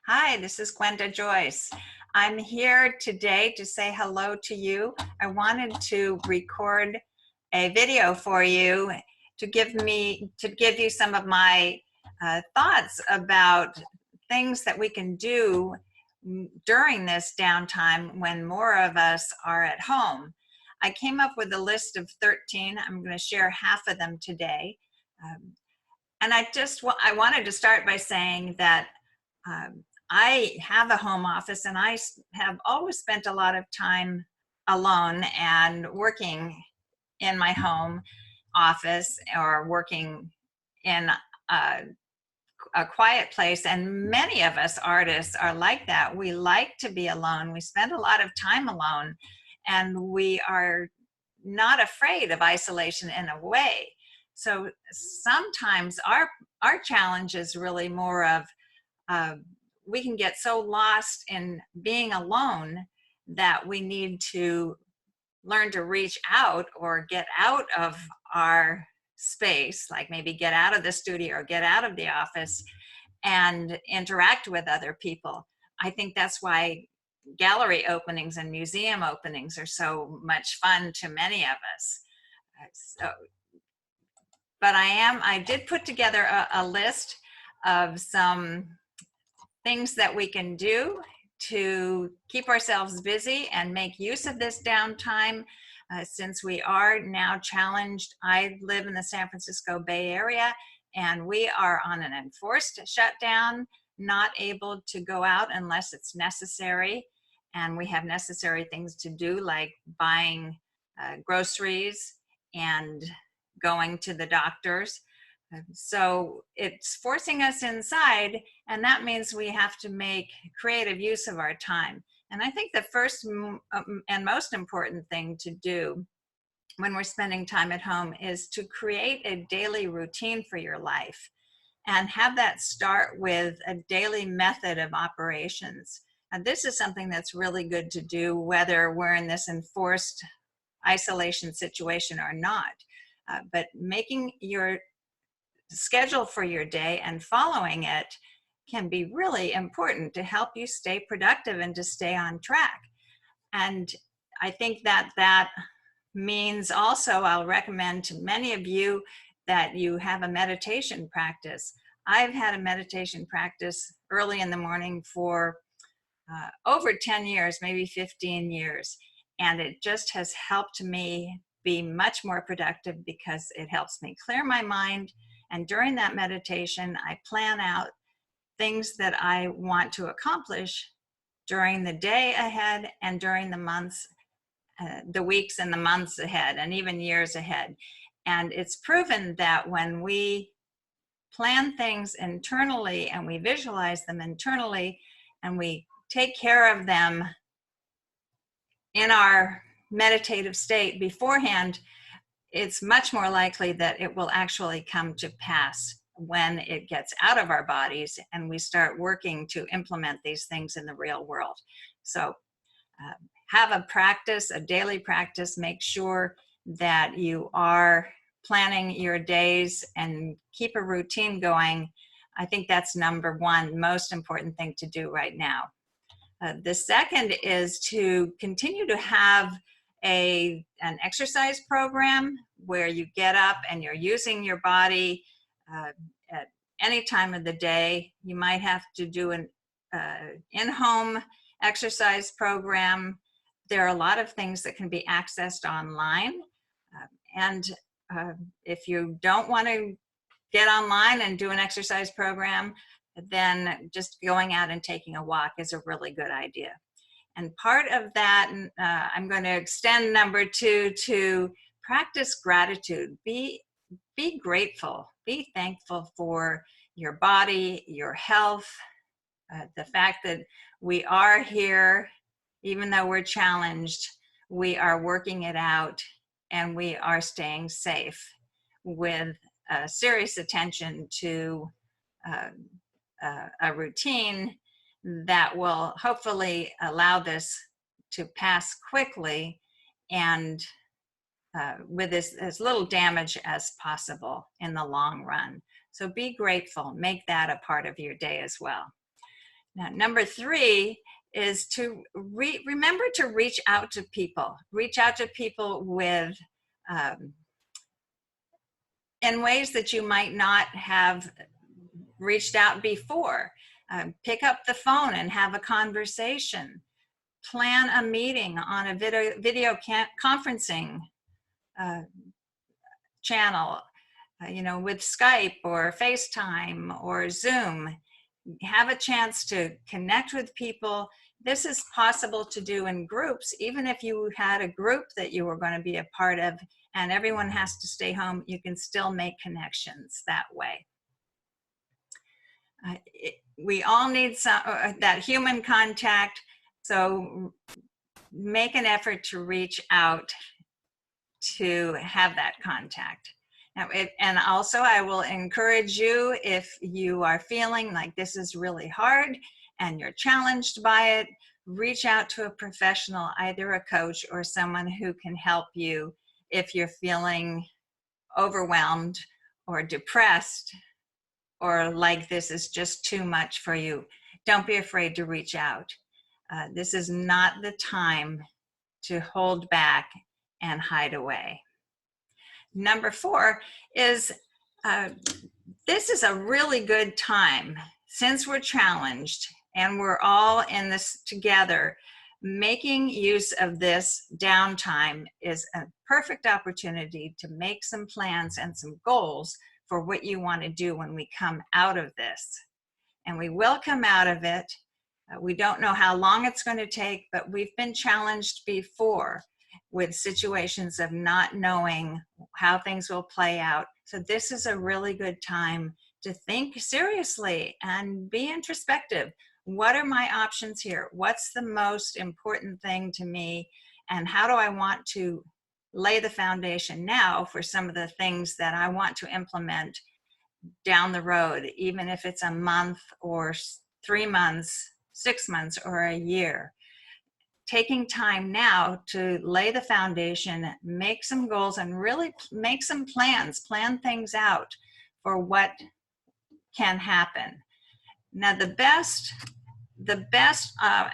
Hi, this is Gwenda Joyce. I'm here today to say hello to you. I wanted to record a video for you to give you some of my thoughts about things that we can do during this downtime when more of us are at home. I came up with a list of 13. I'm going to share half of them today. And I wanted to start by saying that I have a home office and I have always spent a lot of time alone and working in my home office or working in a, a quiet place. And many of us artists are like that. We like to be alone. We spend a lot of time alone and we are not afraid of isolation in a way. So sometimes our challenge is really more of we can get so lost in being alone that we need to learn to reach out or get out of our space, like maybe get out of the studio or get out of the office and interact with other people. I think that's why gallery openings and museum openings are so much fun to many of us. So, but I did put together a list of some things that we can do to keep ourselves busy and make use of this downtime. Since we are now challenged, I live in the San Francisco Bay Area and we are on an enforced shutdown, not able to go out unless it's necessary. And we have necessary things to do like buying groceries and going to the doctors. So it's forcing us inside, and that means we have to make creative use of our time. And I think the first and most important thing to do when we're spending time at home is to create a daily routine for your life and have that start with a daily method of operations. And this is something that's really good to do whether we're in this enforced isolation situation or not. But making your schedule for your day and following it can be really important to help you stay productive and to stay on track. And I think that means also I'll recommend to many of you that you have a meditation practice. I've had a meditation practice early in the morning for over 10 years, maybe 15 years. And it just has helped me be much more productive because it helps me clear my mind. And during that meditation, I plan out things that I want to accomplish during the day ahead and during the months, the weeks and the months ahead, and even years ahead. And it's proven that when we plan things internally and we visualize them internally and we take care of them in our meditative state beforehand, it's much more likely that it will actually come to pass when it gets out of our bodies and we start working to implement these things in the real world. So have a practice, a daily practice. Make sure that you are planning your days and keep a routine going. I think that's number one, most important thing to do right now. The second is to continue to have an exercise program where you get up and you're using your body at any time of the day. You might have to do an in-home exercise program. There are a lot of things that can be accessed online. And if you don't want to get online and do an exercise program, then just going out and taking a walk is a really good idea. And part of that, I'm going to extend number 2 to practice gratitude. Be grateful, be thankful for your body, your health, the fact that we are here, even though we're challenged, we are working it out and we are staying safe with serious attention to a routine that will hopefully allow this to pass quickly and with as little damage as possible in the long run. So be grateful, make that a part of your day as well. Now, number 3 is to remember to reach out to people. Reach out to people with in ways that you might not have reached out before. Pick up the phone and have a conversation. Plan a meeting on a video conferencing channel, with Skype or FaceTime or Zoom. Have a chance to connect with people. This is possible to do in groups. Even if you had a group that you were going to be a part of and everyone has to stay home, you can still make connections that way. We all need that human contact, so make an effort to reach out to have that contact. Now, and also I will encourage you, if you are feeling like this is really hard and you're challenged by it, reach out to a professional, either a coach or someone who can help you if you're feeling overwhelmed or depressed or like this is just too much for you. Don't be afraid to reach out. This is not the time to hold back and hide away. Number 4 is this is a really good time, since we're challenged and we're all in this together. Making use of this downtime is a perfect opportunity to make some plans and some goals for what you want to do when we come out of this. And we will come out of it. We don't know how long it's going to take, but we've been challenged before with situations of not knowing how things will play out. So this is a really good time to think seriously and be introspective. What are my options here? What's the most important thing to me? And how do I want to lay the foundation now for some of the things that I want to implement down the road, even if it's a month or 3 months, 6 months, or a year. Taking time now to lay the foundation, make some goals, and really make some plans, plan things out for what can happen. Now, the best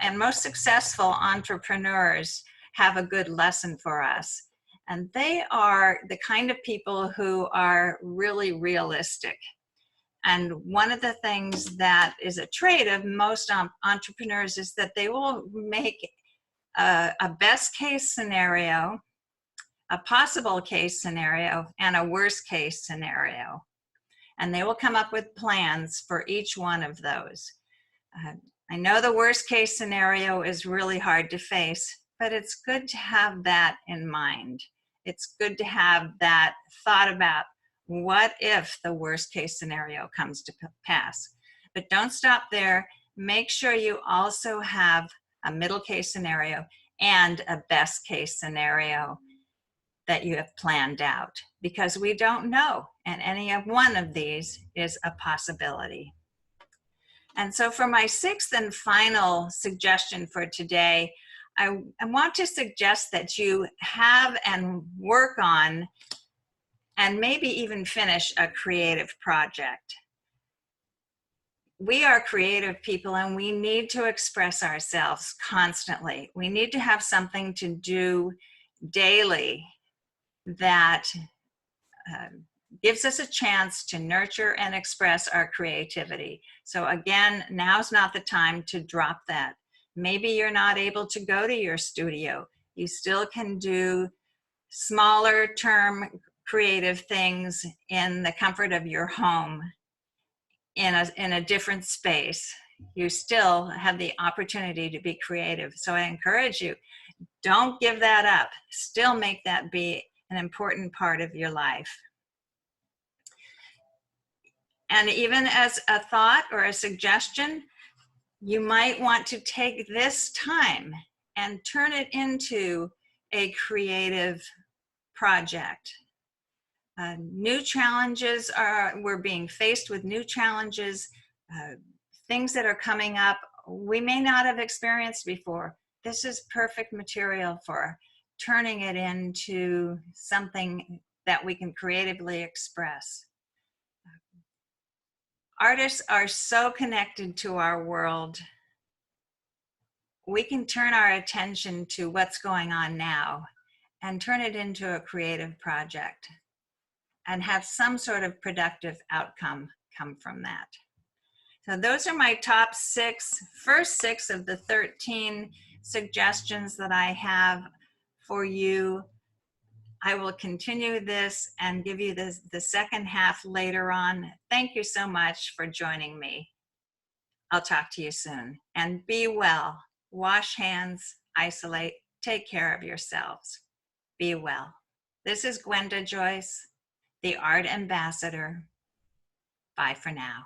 and most successful entrepreneurs have a good lesson for us. And they are the kind of people who are really realistic. And one of the things that is a trait of most entrepreneurs is that they will make a best case scenario, a possible case scenario, and a worst case scenario. And they will come up with plans for each one of those. I know the worst case scenario is really hard to face, but it's good to have that in mind. It's good to have that thought about what if the worst case scenario comes to pass. But don't stop there. Make sure you also have a middle case scenario and a best case scenario that you have planned out, because we don't know, and any of one of these is a possibility. And so for my 6th and final suggestion for today, I want to suggest that you have and work on and maybe even finish a creative project. We are creative people and we need to express ourselves constantly. We need to have something to do daily that gives us a chance to nurture and express our creativity. So again, now's not the time to drop that. Maybe you're not able to go to your studio. You still can do smaller term creative things in the comfort of your home, in a different space. You still have the opportunity to be creative. So I encourage you, don't give that up. Still make that be an important part of your life. And even as a thought or a suggestion, you might want to take this time and turn it into a creative project. New challenges we're being faced with new challenges, things that are coming up we may not have experienced before. This is perfect material for turning it into something that we can creatively express. Artists are so connected to our world. We can turn our attention to what's going on now and turn it into a creative project and have some sort of productive outcome come from that. So those are my top first six of the 13 suggestions that I have for you. I will continue this and give you the second half later on. Thank you so much for joining me. I'll talk to you soon. And be well. Wash hands, isolate, take care of yourselves. Be well. This is Gwenda Joyce, the Art Ambassador. Bye for now.